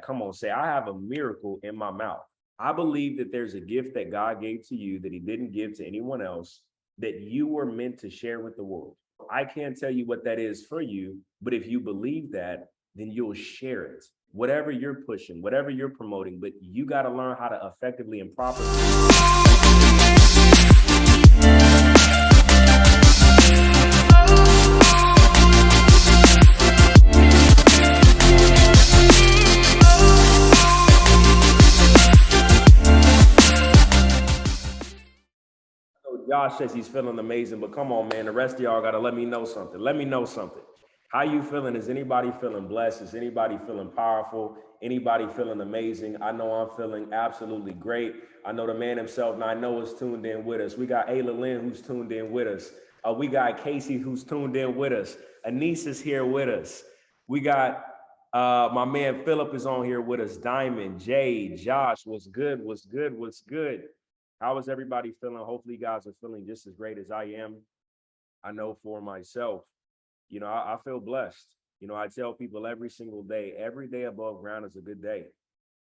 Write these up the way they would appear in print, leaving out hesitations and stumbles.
come on, say, I have a miracle in my mouth. I believe that there's a gift that God gave to you that he didn't give to anyone else that you were meant to share with the world. I can't tell you what that is for you, but if you believe that, then you'll share it. Whatever you're pushing, whatever you're promoting, but you got to learn how to effectively and properly. Josh says he's feeling amazing, but come on, man. The rest of y'all got to let me know something. Let me know something. How you feeling? Is anybody feeling blessed? Is anybody feeling powerful? Anybody feeling amazing? I know I'm feeling absolutely great. I know the man himself, and I know is tuned in with us. We got Ayla Lynn, who's tuned in with us. We got Casey, who's tuned in with us. Anise is here with us. We got my man Philip is on here with us. Diamond, Jay, Josh, what's good? What's good? What's good? How is everybody feeling? Hopefully you guys are feeling just as great as I am. I know for myself, I feel blessed. I tell people every single day, every day above ground is a good day.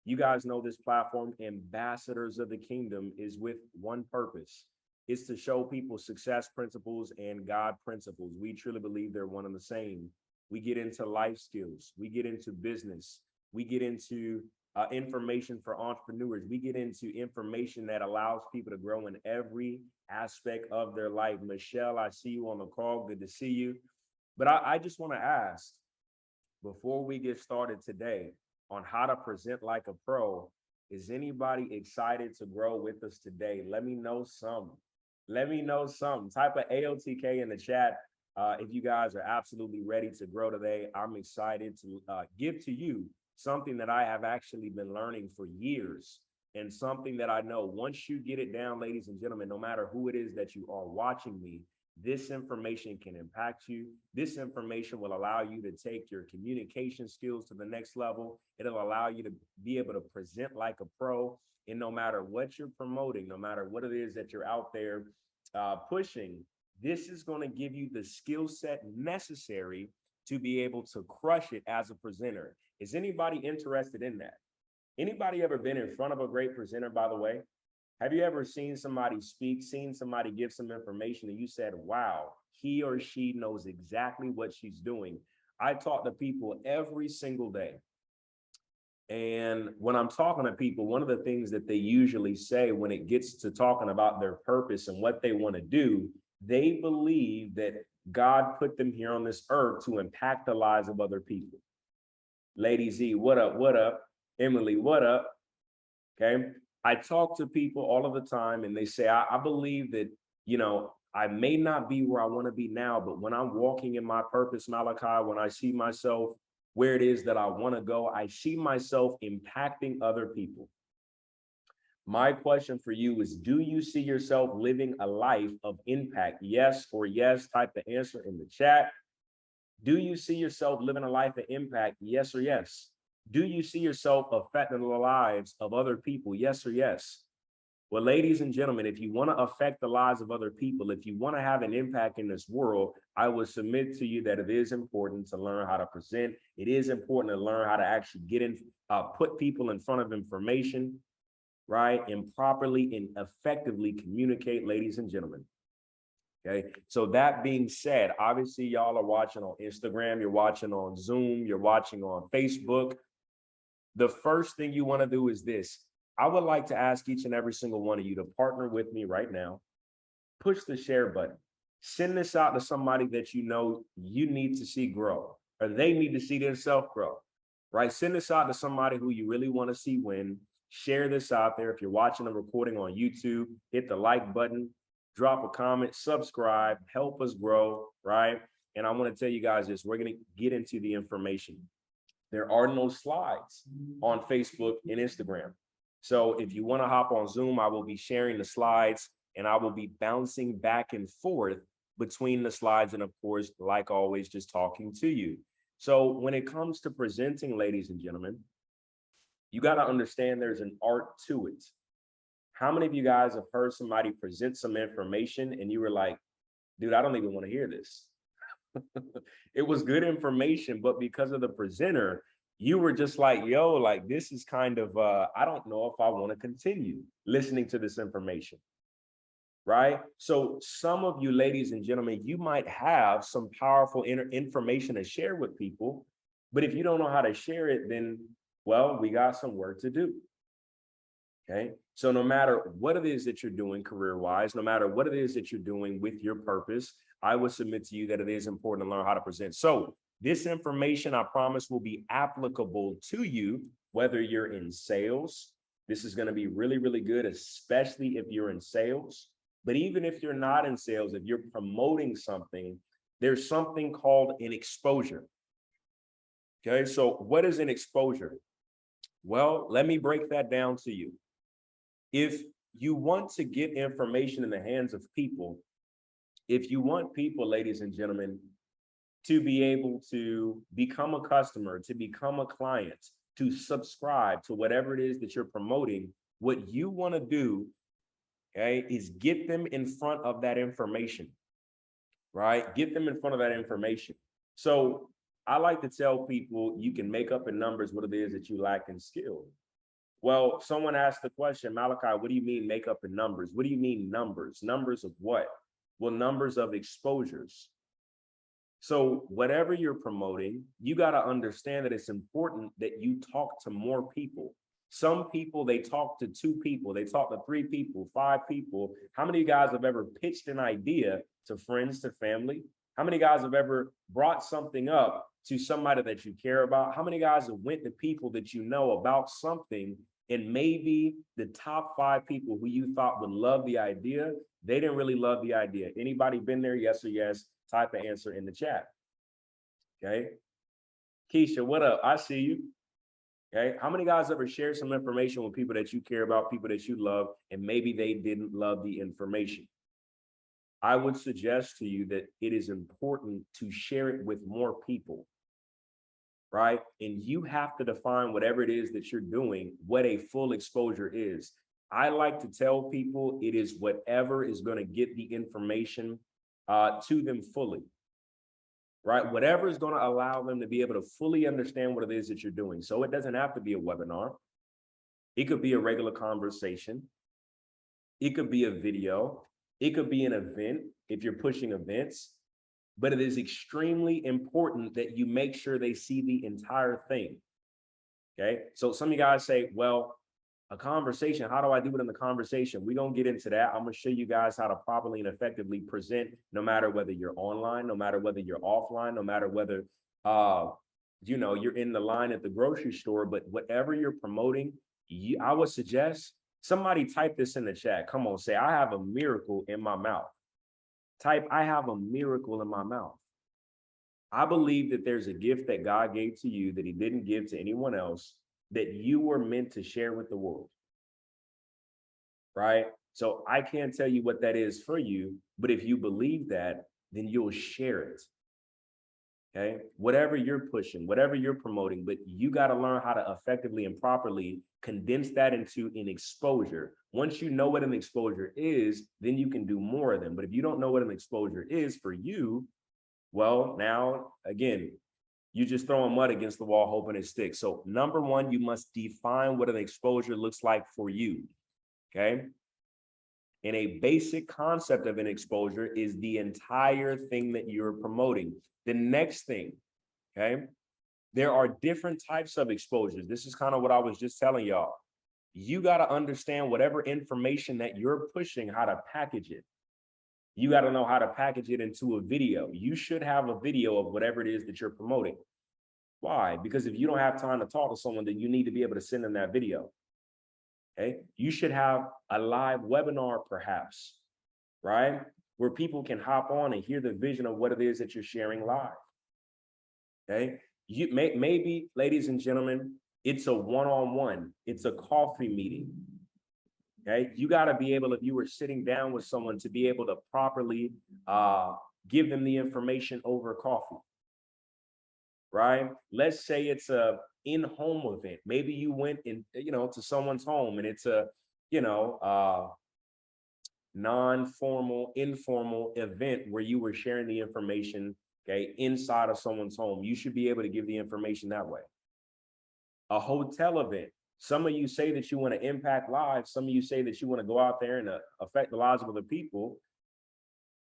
You guys know this platform, Ambassadors of the Kingdom, is with one purpose. It's to show people success principles and God principles. We truly believe they're one and the same. We get into life skills. We get into business. We get into information for entrepreneurs. We get into information that allows people to grow in every aspect of their life. Michelle, I see you on the call. Good to see you. But I just want to ask, before we get started today on how to present like a pro, is anybody excited to grow with us today? Let me know some. Let me know some. Type of AOTK in the chat if you guys are absolutely ready to grow today. I'm excited to give to you something that I have actually been learning for years, and something that I know once you get it down, ladies and gentlemen, no matter who it is that you are watching me, this information can impact you. This information will allow you to take your communication skills to the next level. It'll allow you to be able to present like a pro. And no matter what you're promoting, no matter what it is that you're out there pushing, this is going to give you the skill set necessary to be able to crush it as a presenter. Is anybody interested in that? Anybody ever been in front of a great presenter, by the way? Have you ever seen somebody speak, seen somebody give some information and you said, wow, he or she knows exactly what she's doing? I talk to people every single day. And when I'm talking to people, one of the things that they usually say when it gets to talking about their purpose and what they want to do, they believe that God put them here on this earth to impact the lives of other people. Lady Z, what up? What up? Emily, what up? Okay. I talk to people all of the time and they say, I believe that, I may not be where I want to be now, but when I'm walking in my purpose, Malachi, when I see myself where it is that I want to go, I see myself impacting other people. My question for you is, do you see yourself living a life of impact? Yes or yes, type the answer in the chat. Do you see yourself living a life of impact? Yes or yes. Do you see yourself affecting the lives of other people? Yes or yes. Well, ladies and gentlemen, if you want to affect the lives of other people, if you want to have an impact in this world, I would submit to you that it is important to learn how to present. It is important to learn how to actually put people in front of information, right? And properly and effectively communicate, ladies and gentlemen. Okay, so that being said, obviously y'all are watching on Instagram, you're watching on Zoom, you're watching on Facebook. The first thing you want to do is this. I would like to ask each and every single one of you to partner with me right now. Push the share button. Send this out to somebody that you know you need to see grow, or they need to see themselves grow, right? Send this out to somebody who you really want to see win. Share this out there. If you're watching a recording on YouTube, hit the like button, drop a comment, subscribe, help us grow, right? And I want to tell you guys this, we're going to get into the information. There are no slides on Facebook and Instagram. So if you want to hop on Zoom, I will be sharing the slides and I will be bouncing back and forth between the slides. And of course, like always, just talking to you. So when it comes to presenting, ladies and gentlemen, you got to understand there's an art to it. How many of you guys have heard somebody present some information and you were like, dude, I don't even want to hear this? It was good information, but because of the presenter, you were just like, yo, like this is kind of, I don't know if I want to continue listening to this information, right? So some of you ladies and gentlemen, you might have some powerful information to share with people, but if you don't know how to share it, then, well, we got some work to do. Okay. So no matter what it is that you're doing career-wise, no matter what it is that you're doing with your purpose, I would submit to you that it is important to learn how to present. So this information, I promise, will be applicable to you, whether you're in sales. This is going to be really, really good, especially if you're in sales. But even if you're not in sales, if you're promoting something, there's something called an exposure. Okay. So what is an exposure? Well, let me break that down to you. If you want to get information in the hands of people, if you want people, ladies and gentlemen, to be able to become a customer, to become a client, to subscribe to whatever it is that you're promoting, what you want to do, okay, is get them in front of that information, right? Get them in front of that information. So I like to tell people you can make up in numbers what it is that you lack in skill. Well, someone asked the question, Malachi, what do you mean make up in numbers? What do you mean numbers? Numbers of what? Well, numbers of exposures. So whatever you're promoting, you got to understand that it's important that you talk to more people. Some people, they talk to 2 people, they talk to 3 people, 5 people. How many guys have ever pitched an idea to friends, to family? How many guys have ever brought something up to somebody that you care about? How many guys have went to people that you know about something, and maybe the top 5 people who you thought would love the idea, they didn't really love the idea? Anybody been there? Yes or yes? Type an answer in the chat. Okay. Keisha, what up? I see you. Okay. How many guys ever shared some information with people that you care about, people that you love, and maybe they didn't love the information? I would suggest to you that it is important to share it with more people, right? And you have to define whatever it is that you're doing, what a full exposure is. I like to tell people it is whatever is going to get the information to them fully, right? Whatever is going to allow them to be able to fully understand what it is that you're doing. So it doesn't have to be a webinar. It could be a regular conversation. It could be a video. It could be an event if you're pushing events. But it is extremely important that you make sure they see the entire thing. Okay. So some of you guys say, well, a conversation, how do I do it in the conversation? We're going to get into that. I'm going to show you guys how to properly and effectively present, no matter whether you're online, no matter whether you're offline, no matter whether, you're in the line at the grocery store, but whatever you're promoting, I would suggest somebody type this in the chat. Come on, say, I have a miracle in my mouth. Type, I have a miracle in my mouth. I believe that there's a gift that God gave to you that he didn't give to anyone else, that you were meant to share with the world, right? So I can't tell you what that is for you, but if you believe that, then you'll share it. Okay. Whatever you're pushing, whatever you're promoting, but you got to learn how to effectively and properly condense that into an exposure. Once you know what an exposure is, then you can do more of them. But if you don't know what an exposure is for you, well, now, again, you're just throwing mud against the wall, hoping it sticks. So number one, you must define what an exposure looks like for you. Okay. And a basic concept of an exposure is the entire thing that you're promoting. The next thing, okay, there are different types of exposures. This is kind of what I was just telling y'all. You got to understand whatever information that you're pushing, how to package it. You got to know how to package it into a video. You should have a video of whatever it is that you're promoting. Why? Because if you don't have time to talk to someone, then you need to be able to send them that video. Okay. You should have a live webinar, perhaps, right? Where people can hop on and hear the vision of what it is that you're sharing live. Okay. Maybe, ladies and gentlemen, it's a one-on-one, it's a coffee meeting. Okay. You got to be able, if you were sitting down with someone, to be able to properly give them the information over coffee. Right? Let's say it's a in-home event. Maybe you went in, to someone's home, and it's a, non-formal, informal event where you were sharing the information, okay, inside of someone's home. You should be able to give the information that way. a hotel event. Some of you say that you want to impact lives. Some of you say that you want to go out there and affect the lives of other people,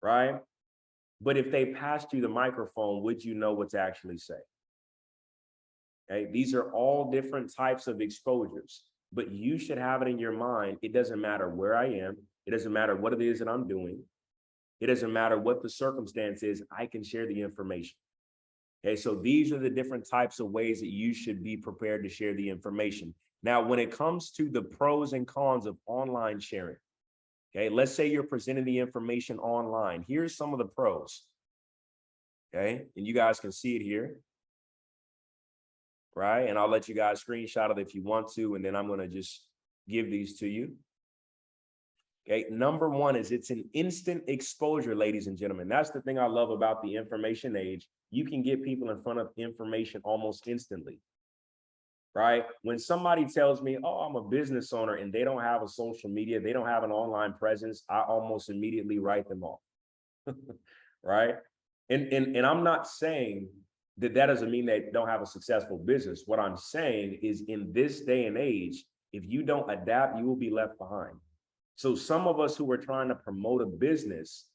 right? But if they passed you the microphone, would you know what to actually say? Okay, these are all different types of exposures, but you should have it in your mind. It doesn't matter where I am. It doesn't matter what it is that I'm doing. It doesn't matter what the circumstance is. I can share the information. Okay, so these are the different types of ways that you should be prepared to share the information. Now, when it comes to the pros and cons of online sharing, okay, let's say you're presenting the information online. Here's some of the pros. Okay, and you guys can see it here. Right? And I'll let you guys screenshot it if you want to, and then I'm going to just give these to you. Okay, number one is it's an instant exposure, ladies and gentlemen. That's the thing I love about the information age. You can get people in front of information almost instantly, right? When somebody tells me, oh, I'm a business owner, and they don't have a social media, they don't have an online presence, I almost immediately write them off, right? And I'm not saying that doesn't mean they don't have a successful business. What I'm saying is in this day and age, if you don't adapt, you will be left behind. So some of us who are trying to promote a business,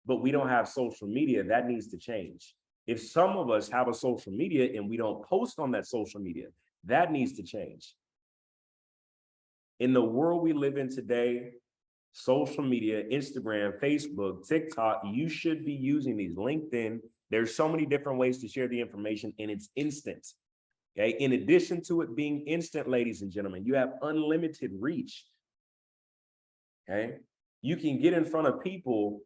but we don't have social media, that needs to change. If some of us have a social media and we don't post on that social media, that needs to change. In the world we live in today, social media, Instagram, Facebook, TikTok, you should be using these. LinkedIn, there's so many different ways to share the information, and it's instant. Okay. In addition to it being instant, ladies and gentlemen, you have unlimited reach. Okay. You can get in front of people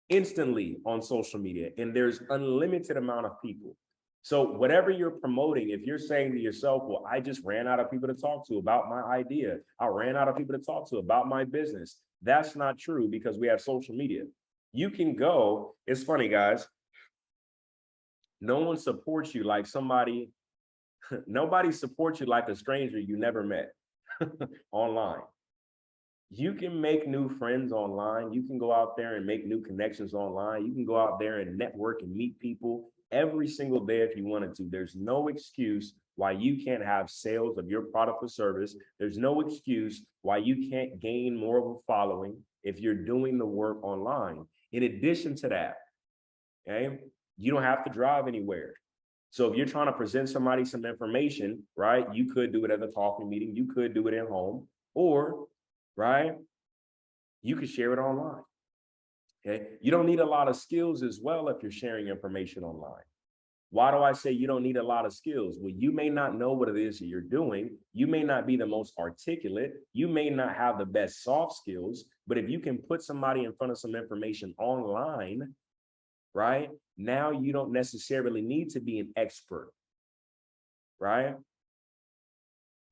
instantly on social media, and there's unlimited amount of people. So whatever you're promoting, if you're saying to yourself, well, I just ran out of people to talk to about my idea, I ran out of people to talk to about my business, that's not true, because we have social media. You can go, it's funny, guys, no one supports you like somebody, nobody supports you like a stranger you never met online. You can make new friends online. You can go out there and make new connections online. You can go out there and network and meet people every single day if you wanted to. There's no excuse why you can't have sales of your product or service. There's no excuse why you can't gain more of a following if you're doing the work online. In addition to that, okay, you don't have to drive anywhere. So if you're trying to present somebody some information, right, you could do it at a coffee meeting, you could do it at home, or, right, you could share it online. Okay, you don't need a lot of skills as well if you're sharing information online. Why do I say you don't need a lot of skills? Well, you may not know what it is that you're doing. You may not be the most articulate. You may not have the best soft skills, but if you can put somebody in front of some information online, right, now you don't necessarily need to be an expert, right?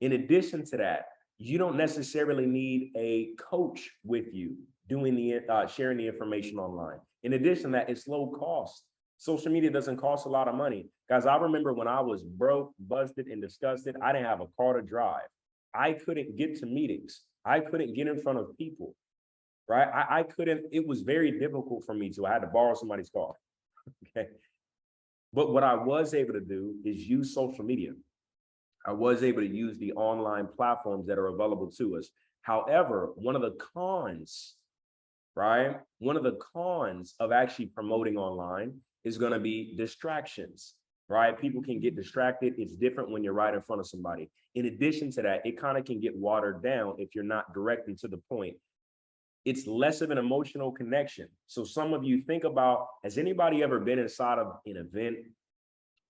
In addition to that, you don't necessarily need a coach with you doing the sharing the information online. In addition to that, it's low cost. Social media doesn't cost a lot of money. Guys, I remember when I was broke, busted, and disgusted, I didn't have a car to drive. I couldn't get to meetings. I couldn't get in front of people, right? I couldn't, it was very difficult for me to. I had to borrow somebody's car, okay? But what I was able to do is use social media. I was able to use the online platforms that are available to us. However, one of the cons, right? One of the cons of actually promoting online is going to be distractions, right? People can get distracted. It's different when you're right in front of somebody. In addition to that, it kind of can get watered down if you're not directly to the point. It's less of an emotional connection. So some of you think about, has anybody ever been inside of an event,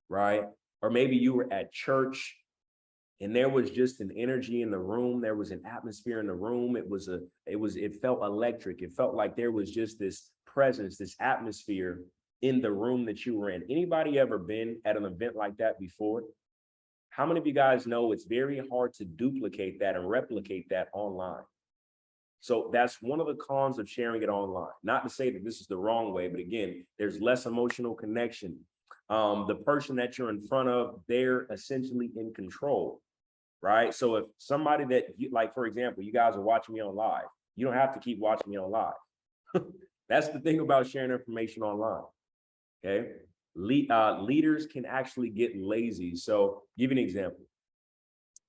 right? Or maybe you were at church and there was just an energy in the room. There was an atmosphere in the room. It felt electric. It felt like there was just this presence, this atmosphere in the room that you were in. Anybody ever been at an event like that before? How many of you guys know it's very hard to duplicate that and replicate that online? So that's one of the cons of sharing it online. Not to say that this is the wrong way, but again, there's less emotional connection. The person that you're in front of, they're essentially in control, right? So if somebody that you, like, for example, you guys are watching me on live, you don't have to keep watching me on live. That's the thing about sharing information online, okay? Leaders can actually get lazy. So give you an example.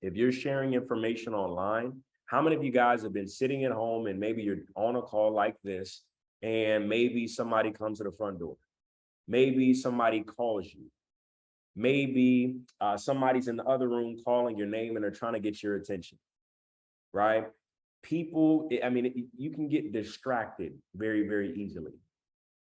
If you're sharing information online, how many of you guys have been sitting at home and maybe you're on a call like this, and maybe somebody comes to the front door? Maybe somebody calls you. Maybe somebody's in the other room calling your name and they're trying to get your attention, right? People, I mean, you can get distracted very, very easily,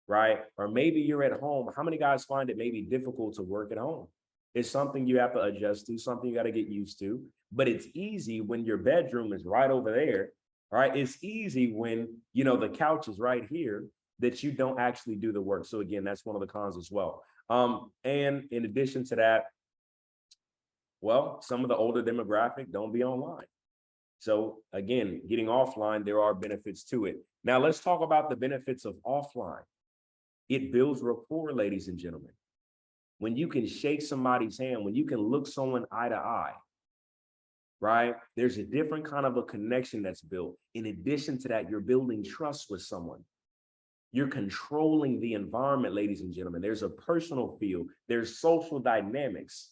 right? Or maybe you're at home. How many guys find it maybe difficult to work at home? It's something you have to adjust to, something you got to get used to. But it's easy when your bedroom is right over there, right? It's easy when, you know, the couch is right here, that you don't actually do the work. So again, that's one of the cons as well. And in addition to that, well, some of the older demographic don't be online. So again, getting offline, there are benefits to it. Now let's talk about the benefits of offline. It builds rapport, ladies and gentlemen. When you can shake somebody's hand, when you can look someone eye to eye, right? There's a different kind of a connection that's built. In addition to that, you're building trust with someone. You're controlling the environment, ladies and gentlemen. There's a personal feel. There's social dynamics,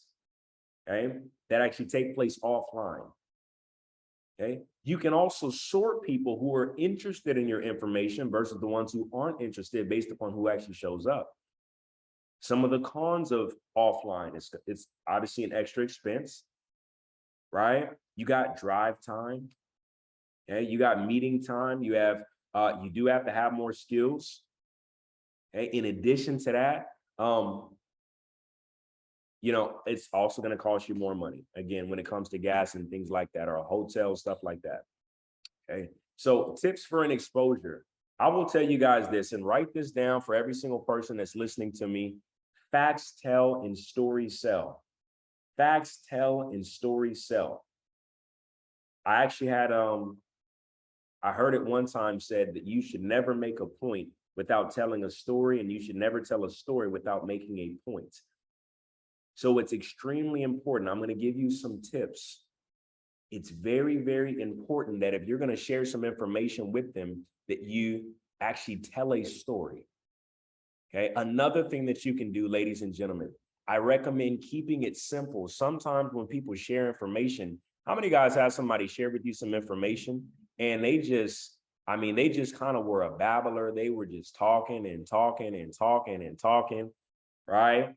okay, that actually take place offline. Okay. You can also sort people who are interested in your information versus the ones who aren't interested based upon who actually shows up. Some of the cons of offline, it's obviously an extra expense, right? You got drive time, okay? You got meeting time. You have, you do have to have more skills. Okay? In addition to that, you know, it's also going to cost you more money. Again, when it comes to gas and things like that, or a hotel, stuff like that. Okay. So tips for an exposure. I will tell you guys this, and write this down for every single person that's listening to me. Facts tell and stories sell. Facts tell and stories sell. I actually had, I heard it one time said that you should never make a point without telling a story, and you should never tell a story without making a point. So it's extremely important. I'm going to give you some tips. It's very, very important that if you're going to share some information with them, that you actually tell a story. Okay. Another thing that you can do, ladies and gentlemen, I recommend keeping it simple. Sometimes when people share information, how many guys have somebody share with you some information and they just, I mean, they just kind of were a babbler. They were just talking and talking and talking and talking, right?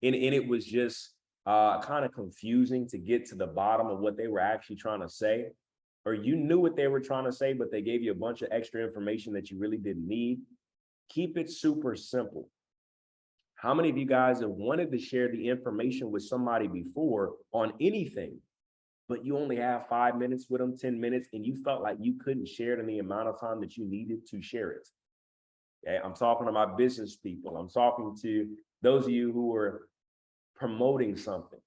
And it was just kind of confusing to get to the bottom of what they were actually trying to say. Or you knew what they were trying to say, but they gave you a bunch of extra information that you really didn't need. Keep it super simple. How many of you guys have wanted to share the information with somebody before on anything, but you only have 5 minutes with them, 10 minutes, and you felt like you couldn't share it in the amount of time that you needed to share it? Okay, I'm talking to my business people. I'm talking to those of you who are promoting something.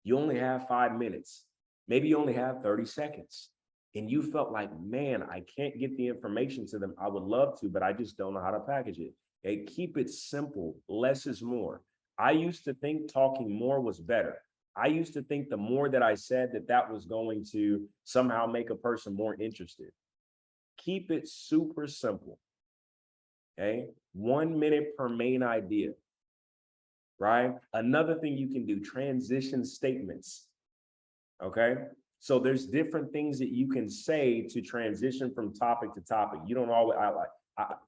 You only have 5 minutes. Maybe you only have 30 seconds. And you felt like, man, I can't get the information to them. I would love to, but I just don't know how to package it. Okay, keep it simple. Less is more. I used to think talking more was better. I used to think the more that I said, that was going to somehow make a person more interested. Keep it super simple. Okay, 1 minute per main idea. Right? Another thing you can do, transition statements. Okay. So there's different things that you can say to transition from topic to topic. You don't always,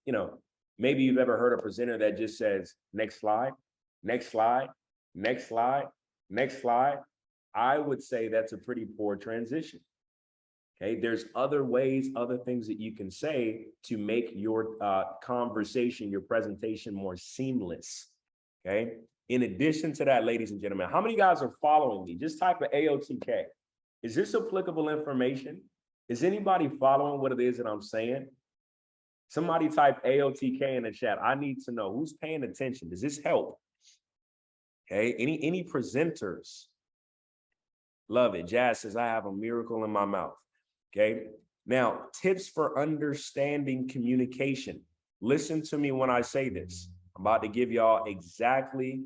you know, maybe you've ever heard a presenter that just says, next slide, next slide, next slide, next slide. I would say that's a pretty poor transition. Okay. There's other ways, other things that you can say to make your conversation, your presentation more seamless. Okay. In addition to that, ladies and gentlemen, how many guys are following me? Just type of AOTK. Is this applicable information? Is anybody following what it is that I'm saying? Somebody type AOTK in the chat. I need to know who's paying attention. Does this help? Okay. Any presenters? Love it. Jazz says, I have a miracle in my mouth. Okay. Now, tips for understanding communication. Listen to me when I say this. I'm about to give y'all exactly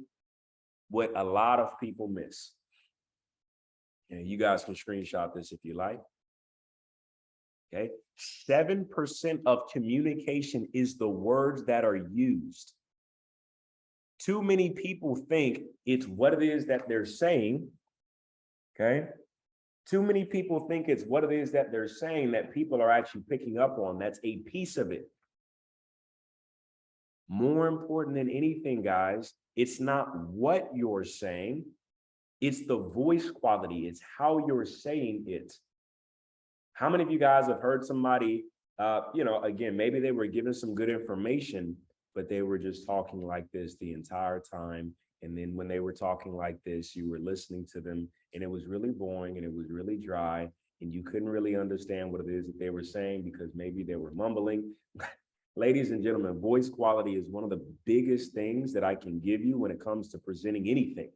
what a lot of people miss. And you guys can screenshot this if you like. Okay. 7% of communication is the words that are used. Too many people think it's what it is that they're saying. Okay. Too many people think it's what it is that they're saying that people are actually picking up on. That's a piece of it. More important than anything, guys, it's not what you're saying, it's the voice quality, it's how you're saying it. How many of you guys have heard somebody, again, maybe they were given some good information, but they were just talking like this the entire time. And then when they were talking like this, you were listening to them and it was really boring and it was really dry and you couldn't really understand what it is that they were saying because maybe they were mumbling. Ladies and gentlemen, voice quality is one of the biggest things that I can give you when it comes to presenting anything.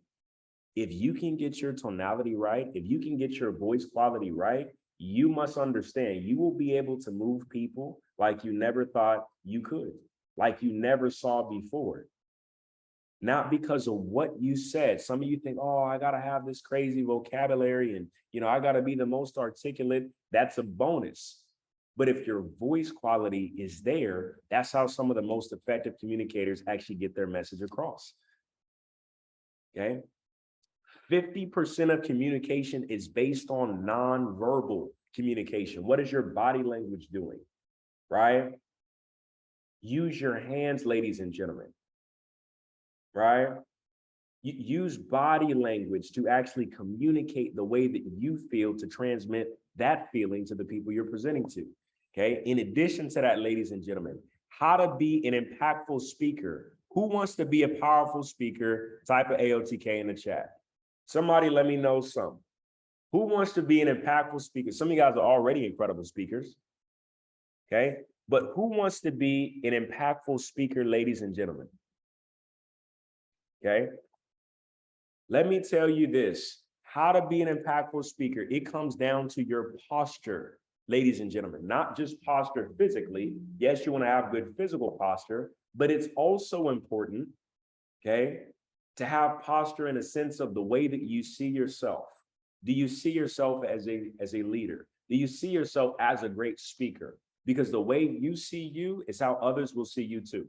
If you can get your tonality right, if you can get your voice quality right, you must understand you will be able to move people like you never thought you could, like you never saw before. Not because of what you said. Some of you think, oh, I got to have this crazy vocabulary and, I got to be the most articulate. That's a bonus. But if your voice quality is there, that's how some of the most effective communicators actually get their message across. Okay. 50% of communication is based on nonverbal communication. What is your body language doing? Right? Use your hands, ladies and gentlemen. Right? Use body language to actually communicate the way that you feel to transmit that feeling to the people you're presenting to. Okay. In addition to that, ladies and gentlemen, how to be an impactful speaker. Who wants to be a powerful speaker? Type of AOTK in the chat. Somebody let me know some. Who wants to be an impactful speaker? Some of you guys are already incredible speakers. Okay. But who wants to be an impactful speaker, ladies and gentlemen? Okay. Let me tell you this, how to be an impactful speaker. It comes down to your posture, ladies and gentlemen, not just posture physically. Yes, you want to have good physical posture, but it's also important, okay, to have posture in a sense of the way that you see yourself. Do you see yourself as a leader? Do you see yourself as a great speaker? Because the way you see you is how others will see you too.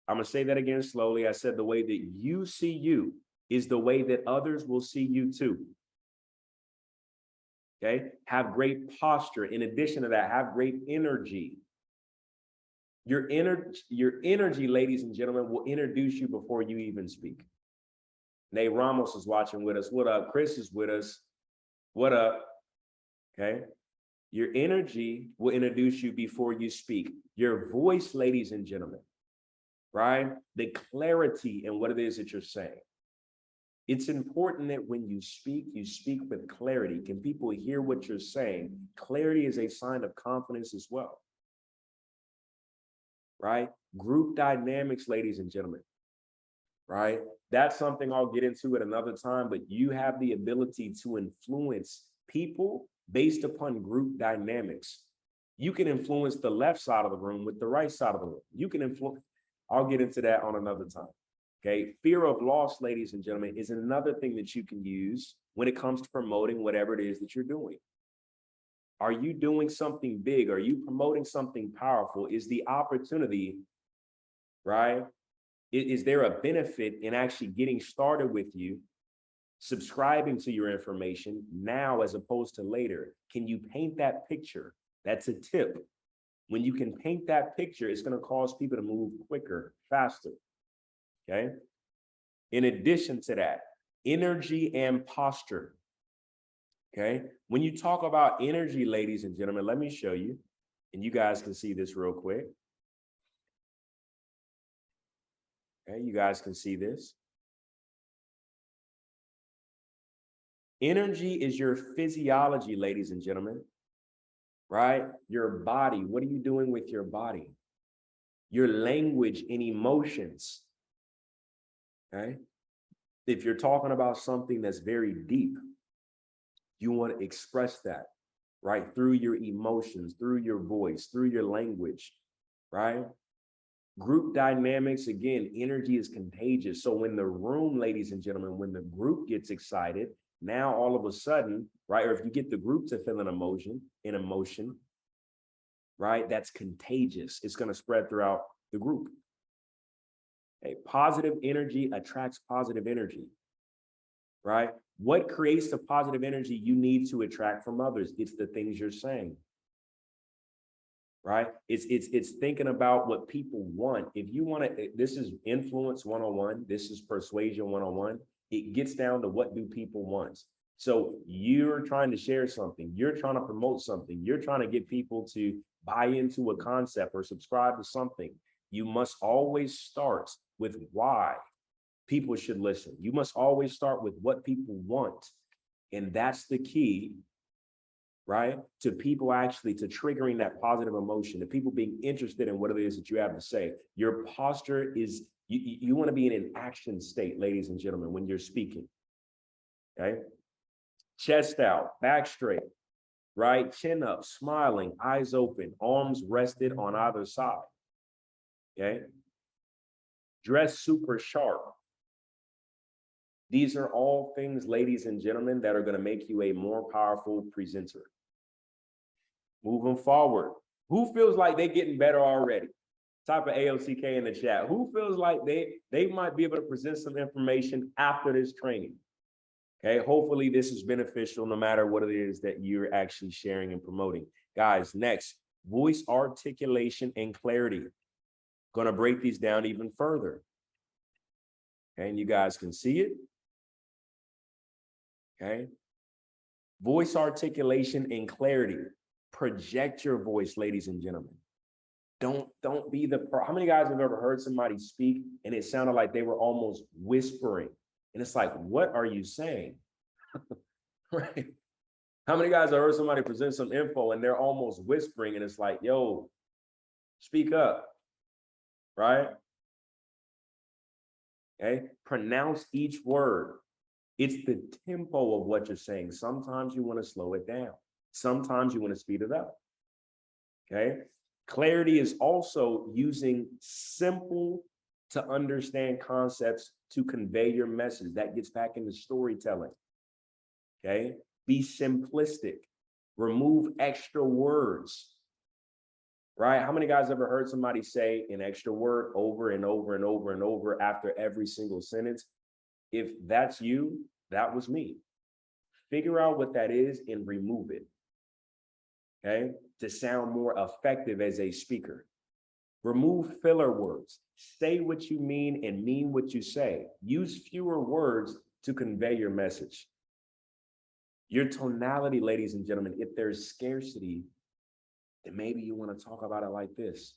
I'm going to say that again slowly. I said the way that you see you is the way that others will see you too. Okay? Have great posture. In addition to that, have great energy. Your energy, ladies and gentlemen, will introduce you before you even speak. Nate Ramos is watching with us. What up? Chris is with us. What up? Okay? Your energy will introduce you before you speak. Your voice, ladies and gentlemen, right? The clarity in what it is that you're saying. It's important that when you speak with clarity. Can people hear what you're saying? Clarity is a sign of confidence as well, right? Group dynamics, ladies and gentlemen, right? That's something I'll get into at another time, but you have the ability to influence people based upon group dynamics. You can influence the left side of the room with the right side of the room. You can influence, I'll get into that on another time. Okay. Fear of loss, ladies and gentlemen, is another thing that you can use when it comes to promoting whatever it is that you're doing. Are you doing something big? Are you promoting something powerful? Is the opportunity, right? Is there a benefit in actually getting started with you, subscribing to your information now as opposed to later? Can you paint that picture? That's a tip. When you can paint that picture, it's going to cause people to move quicker, faster. Okay. In addition to that, energy and posture. Okay. When you talk about energy, ladies and gentlemen, let me show you, and you guys can see this real quick. Okay. You guys can see this. Energy is your physiology, ladies and gentlemen, right? Your body. What are you doing with your body? Your language and emotions. Okay. If you're talking about something that's very deep, you want to express that, right? Through your emotions, through your voice, through your language, right? Group dynamics, again, energy is contagious. So when the room, ladies and gentlemen, when the group gets excited, now all of a sudden, right? Or if you get the group to feel an emotion, right? That's contagious. It's going to spread throughout the group. Okay. Positive energy attracts positive energy, right? What creates the positive energy you need to attract from others? It's the things you're saying, right? It's thinking about what people want. If you want to, this is influence 101. This is persuasion 101. It gets down to what do people want. So you're trying to share something. You're trying to promote something. You're trying to get people to buy into a concept or subscribe to something. You must always start with why people should listen. You must always start with what people want. And that's the key, right? To people actually, to triggering that positive emotion, to people being interested in what it is that you have to say. Your posture is, you want to be in an action state, ladies and gentlemen, when you're speaking, okay? Chest out, back straight, right? Chin up, smiling, eyes open, arms rested on either side, okay? Dress super sharp. These are all things, ladies and gentlemen, that are going to make you a more powerful presenter. Moving forward, who feels like they're getting better already? Type of AOCK in the chat. Who feels like they might be able to present some information after this training? Okay, hopefully this is beneficial no matter what it is that you're actually sharing and promoting. Guys, next, voice articulation and clarity. Going to break these down even further. Okay, and you guys can see it. Okay, voice articulation and clarity. Project your voice, ladies and gentlemen. Don't be the, how many guys have ever heard somebody speak and it sounded like they were almost whispering? And it's like, what are you saying? Right? How many guys have heard somebody present some info and they're almost whispering and it's like, yo, speak up, right? Okay, pronounce each word. It's the tempo of what you're saying. Sometimes you want to slow it down. Sometimes you want to speed it up, okay? Clarity is also using simple to understand concepts to convey your message. That gets back into storytelling, okay? Be simplistic. Remove extra words, right? How many guys ever heard somebody say an extra word over and over and over and over after every single sentence? If that's you, that was me. Figure out what that is and remove it, okay? To sound more effective as a speaker. Remove filler words. Say what you mean and mean what you say. Use fewer words to convey your message. Your tonality, ladies and gentlemen, if there's scarcity, then maybe you want to talk about it like this.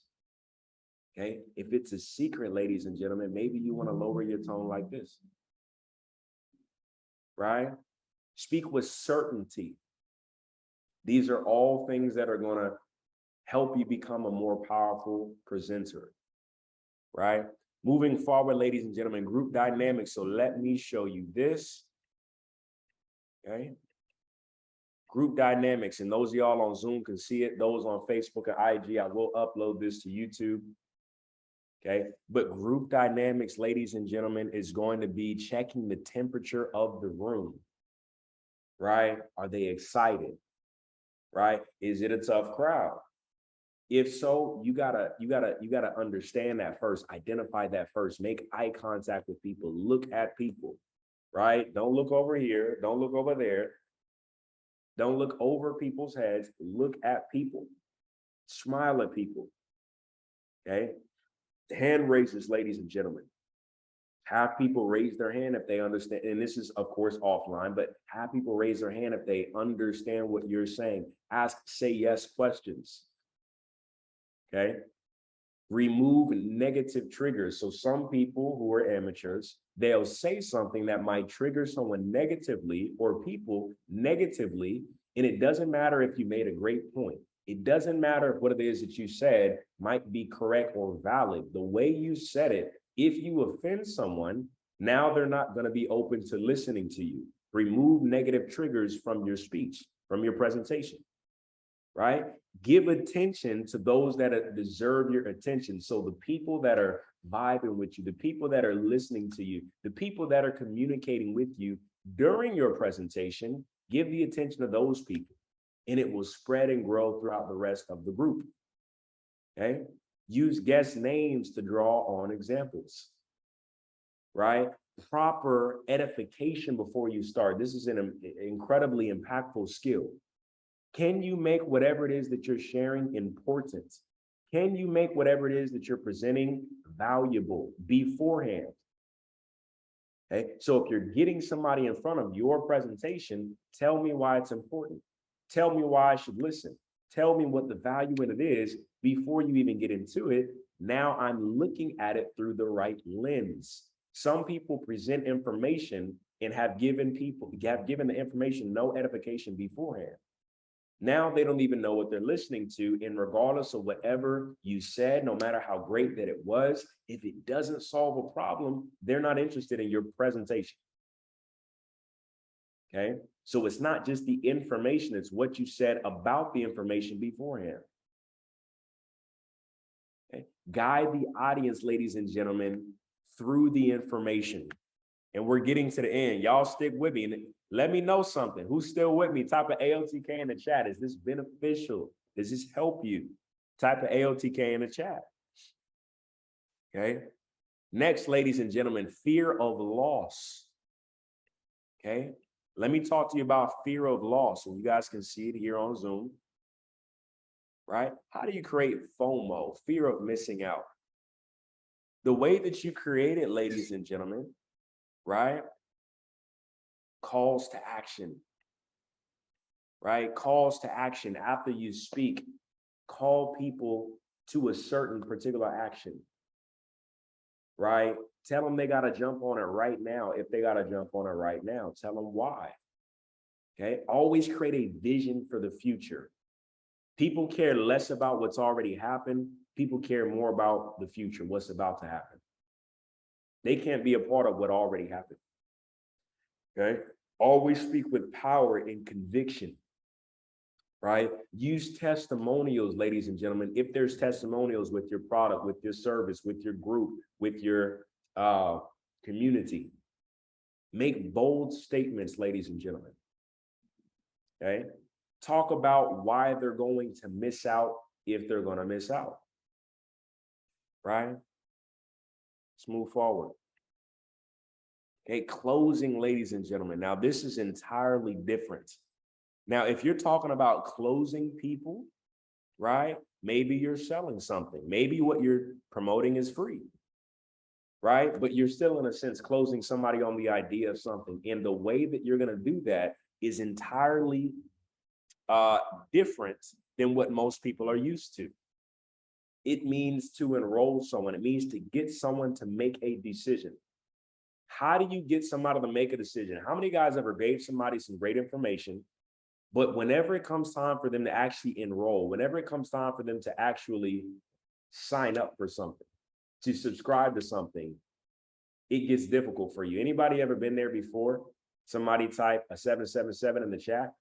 Okay? If it's a secret, ladies and gentlemen, maybe you want to lower your tone like this. Right? Speak with certainty. These are all things that are going to help you become a more powerful presenter, right? Moving forward, ladies and gentlemen, group dynamics. So let me show you this, okay? Group dynamics, and those of y'all on Zoom can see it. Those on Facebook and IG, I will upload this to YouTube, okay? But group dynamics, ladies and gentlemen, is going to be checking the temperature of the room, right? Are they excited, right? Is it a tough crowd? If so, you gotta understand that first, identify that first, make eye contact with people, look at people, right? Don't look over here, don't look over there. Don't look over people's heads, look at people, smile at people, okay? Hand raises, ladies and gentlemen. Have people raise their hand if they understand, and this is of course offline, but have people raise their hand if they understand what you're saying. Ask, say yes questions. Okay, remove negative triggers. So some people who are amateurs, they'll say something that might trigger someone negatively or people negatively. And it doesn't matter if you made a great point. It doesn't matter if what it is that you said might be correct or valid. The way you said it, if you offend someone, now they're not going to be open to listening to you. Remove negative triggers from your speech, from your presentation. Right? Give attention to those that deserve your attention. So the people that are vibing with you, the people that are listening to you, the people that are communicating with you during your presentation, give the attention to those people and it will spread and grow throughout the rest of the group. Okay? Use guest names to draw on examples. Right? proper edification before you start. This is an incredibly impactful skill. Can you make whatever it is that you're sharing important? Can you make whatever it is that you're presenting valuable beforehand? Okay, so if you're getting somebody in front of your presentation, tell me why it's important. Tell me why I should listen. Tell me what the value in it is before you even get into it. Now I'm looking at it through the right lens. Some people present information and have given the information no edification beforehand. Now they don't even know what they're listening to, and regardless of whatever you said, no matter how great that it was, if it doesn't solve a problem, they're not interested in your presentation. Okay, so it's not just the information, it's what you said about the information beforehand. Okay? Guide the audience, ladies and gentlemen, through the information. And we're getting to the end. Y'all stick with me and let me know something. Who's still with me? Type of AOTK in the chat. Is this beneficial? Does this help you? Type of AOTK in the chat. Okay. Next, ladies and gentlemen, fear of loss. Okay. Let me talk to you about fear of loss. And you guys can see it here on Zoom. Right? How do you create FOMO, fear of missing out? The way that you create it, ladies and gentlemen, right? Calls to action, right? Calls to action after you speak. Call people to a certain particular action, right? Tell them they got to jump on it right now. If they got to jump on it right now, tell them why. Okay. Always create a vision for the future. People care less about what's already happened. People care more about the future, what's about to happen. They can't be a part of what already happened. Okay. Always speak with power and conviction, right? Use testimonials, ladies and gentlemen. If there's testimonials with your product, with your service, with your group, with your community, make bold statements, ladies and gentlemen. Okay. Talk about why they're going to miss out if they're going to miss out. Right? Let's move forward. Okay, closing, ladies and gentlemen. Now, this is entirely different. Now, if you're talking about closing people, right? Maybe you're selling something. Maybe what you're promoting is free, right? But you're still, in a sense, closing somebody on the idea of something. And the way that you're going to do that is entirely different than what most people are used to. It means to enroll someone. It means to get someone to make a decision. How do you get somebody to make a decision? How many guys ever gave somebody some great information, but whenever it comes time for them to actually enroll, whenever it comes time for them to actually sign up for something, to subscribe to something, it gets difficult for you? Anybody ever been there before? Somebody type a 777 in the chat.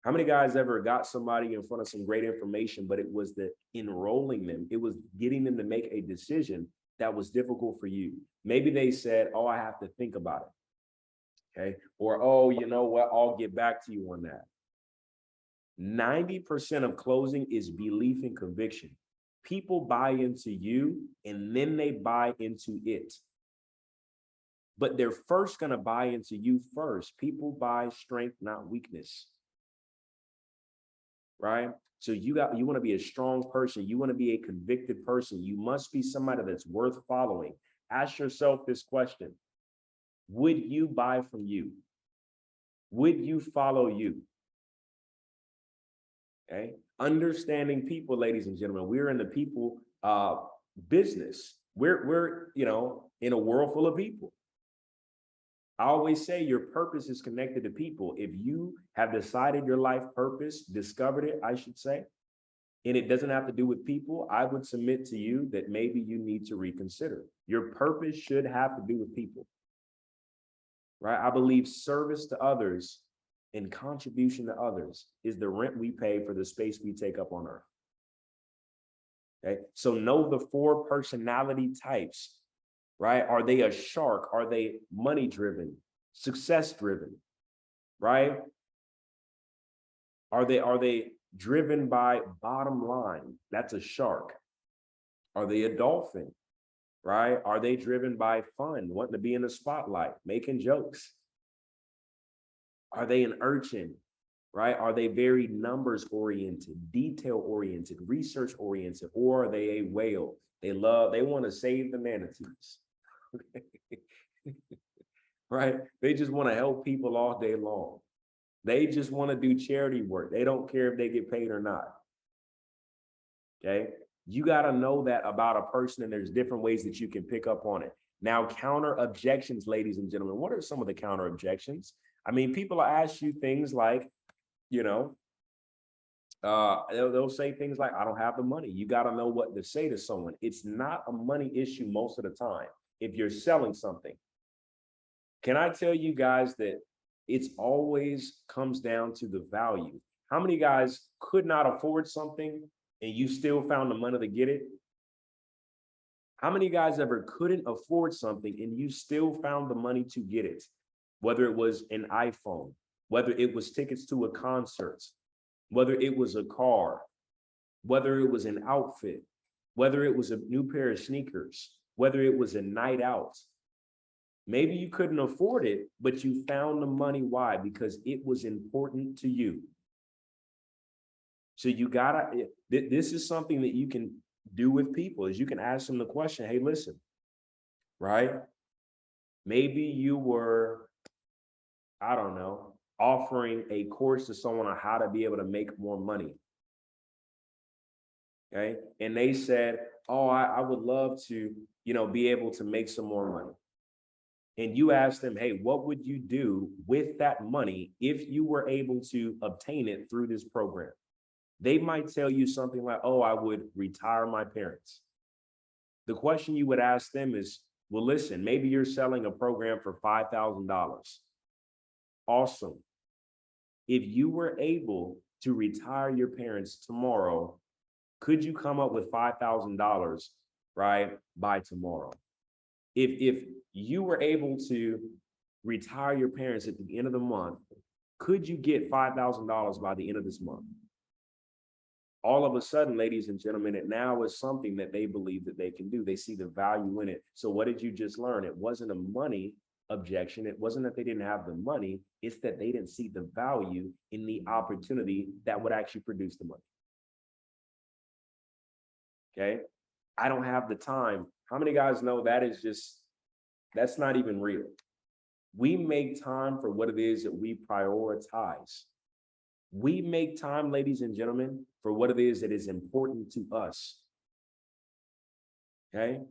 How many guys ever got somebody in front of some great information, but it was the enrolling them, it was getting them to make a decision that was difficult for you? Maybe they said, oh, I have to think about it. Okay. Or, oh, you know what? I'll get back to you on that. 90% of closing is belief and conviction. People buy into you and then they buy into it. But they're first going to buy into you first. People buy strength, not weakness. Right? So you want to be a strong person. You want to be a convicted person. You must be somebody that's worth following. Ask yourself this question. Would you buy from you? Would you follow you? Okay. Understanding people, ladies and gentlemen. We're in the people business. We're in a world full of people. I always say your purpose is connected to people. If you have decided your life purpose, discovered it, I should say, and it doesn't have to do with people, I would submit to you that maybe you need to reconsider. Your purpose should have to do with people, right? I believe service to others and contribution to others is the rent we pay for the space we take up on earth. Okay, so know the 4 personality types. Right? Are they a shark? Are they money driven, success driven? Right? Are they driven by bottom line? That's a shark. Are they a dolphin? right? Are they driven by fun, wanting to be in the spotlight, making jokes? Are they an urchin, right? Are they very numbers oriented, detail oriented, research oriented, or are they a whale? They want to save the manatees, right? They just want to help people all day long. They just want to do charity work. They don't care if they get paid or not. Okay. You got to know that about a person, and there's different ways that you can pick up on it. Now, counter objections, ladies and gentlemen, what are some of the counter objections? I mean, people ask you things like, you know, they'll say things like, I don't have the money. You got to know what to say to someone. It's not a money issue most of the time. If you're selling something, can I tell you guys that it's always comes down to the value? How many guys could not afford something and you still found the money to get it? How many guys ever couldn't afford something and you still found the money to get it? Whether it was an iPhone, whether it was tickets to a concert, whether it was a car, whether it was an outfit, whether it was a new pair of sneakers, whether it was a night out. Maybe you couldn't afford it, but you found the money. Why? Because it was important to you. So you gotta, this is something that you can do with people, is you can ask them the question, hey, listen, right? Maybe you were, I don't know, offering a course to someone on how to be able to make more money. Okay. And they said, oh, I would love to, be able to make some more money. And you ask them, hey, what would you do with that money if you were able to obtain it through this program? They might tell you something like, oh, I would retire my parents. The question you would ask them is, well, listen, maybe you're selling a program for $5,000. Awesome. If you were able to retire your parents tomorrow, could you come up with $5,000, right, by tomorrow? If you were able to retire your parents at the end of the month, could you get $5,000 by the end of this month? All of a sudden, ladies and gentlemen, it now is something that they believe that they can do. They see the value in it. So what did you just learn? It wasn't a money objection. It wasn't that they didn't have the money. It's that they didn't see the value in the opportunity that would actually produce the money. Okay. I don't have the time. How many guys know that's not even real? We make time for what it is that we prioritize. We make time, ladies and gentlemen, for what it is that is important to us. Okay.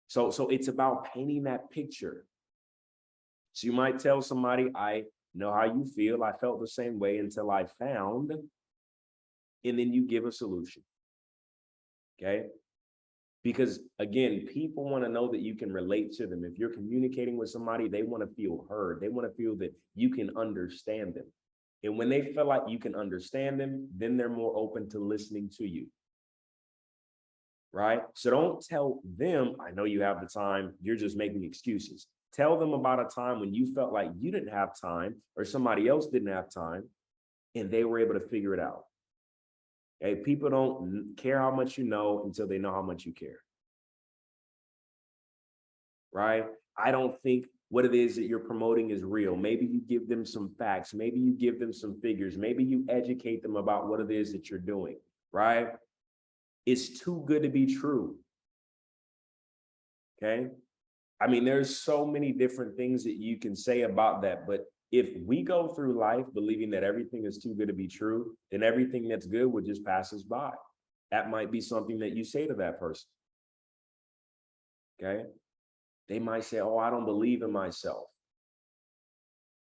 So it's about painting that picture. So you might tell somebody, I know how you feel. I felt the same way until I found, and then you give a solution. Okay. Because again, people want to know that you can relate to them. If you're communicating with somebody, they want to feel heard. They want to feel that you can understand them. And when they feel like you can understand them, then they're more open to listening to you. Right? So don't tell them, I know you have the time, you're just making excuses. Tell them about a time when you felt like you didn't have time or somebody else didn't have time and they were able to figure it out. Okay, people don't care how much you know until they know how much you care. Right? I don't think what it is that you're promoting is real. Maybe you give them some facts. Maybe you give them some figures. Maybe you educate them about what it is that you're doing. Right? It's too good to be true. Okay? I mean, there's so many different things that you can say about that, but if we go through life believing that everything is too good to be true, then everything that's good would just pass us by. That might be something that you say to that person. Okay. They might say, oh, I don't believe in myself.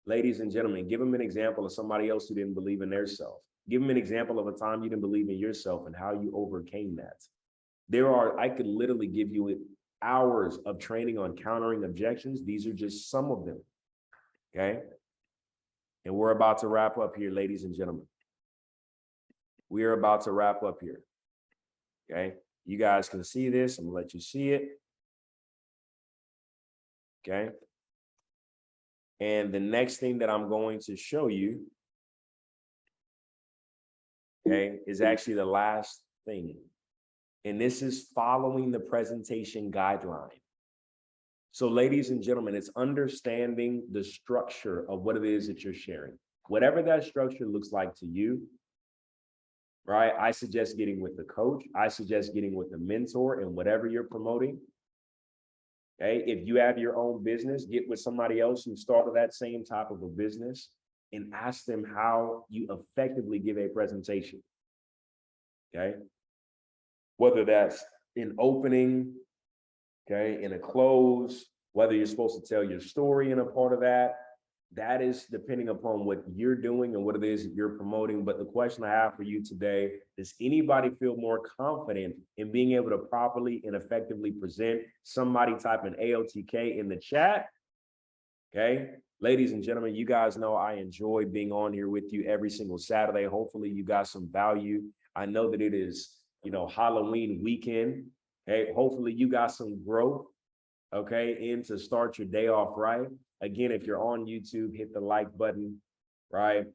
Ladies and gentlemen, give them an example of somebody else who didn't believe in their self. Give them an example of a time you didn't believe in yourself and how you overcame that. I could literally give you hours of training on countering objections. These are just some of them. Okay. And we're about to wrap up here, ladies and gentlemen. We are about to wrap up here. Okay. You guys can see this. I'm gonna let you see it. Okay. And the next thing that I'm going to show you, okay, is actually the last thing. And this is following the presentation guideline. So ladies and gentlemen, it's understanding the structure of what it is that you're sharing. Whatever that structure looks like to you, right? I suggest getting with the coach. I suggest getting with the mentor and whatever you're promoting. Okay. If you have your own business, get with somebody else who started that same type of a business and ask them how you effectively give a presentation. Okay. Whether that's in opening, okay, in a close, whether you're supposed to tell your story in a part of that, that is depending upon what you're doing and what it is that you're promoting. But the question I have for you today, does anybody feel more confident in being able to properly and effectively present? Somebody type in AOTK in the chat. Okay. Ladies and gentlemen, you guys know I enjoy being on here with you every single Saturday. Hopefully you got some value. I know that it is, Halloween weekend. Hey, hopefully you got some growth, okay, and to start your day off right. Again, if you're on YouTube, hit the like button, right?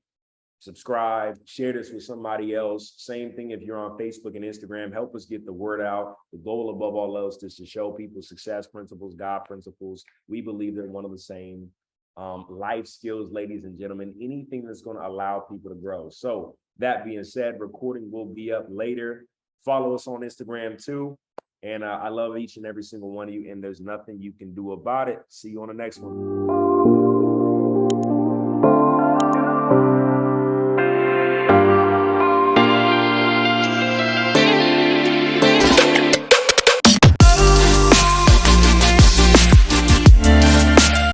Subscribe, share this with somebody else. Same thing if you're on Facebook and Instagram, help us get the word out. The goal above all else is to show people success principles, God principles. We believe they're one of the same. Life skills, ladies and gentlemen, anything that's going to allow people to grow. So that being said, recording will be up later. Follow us on Instagram too. And I love each and every single one of you, and there's nothing you can do about it. See you on the next one.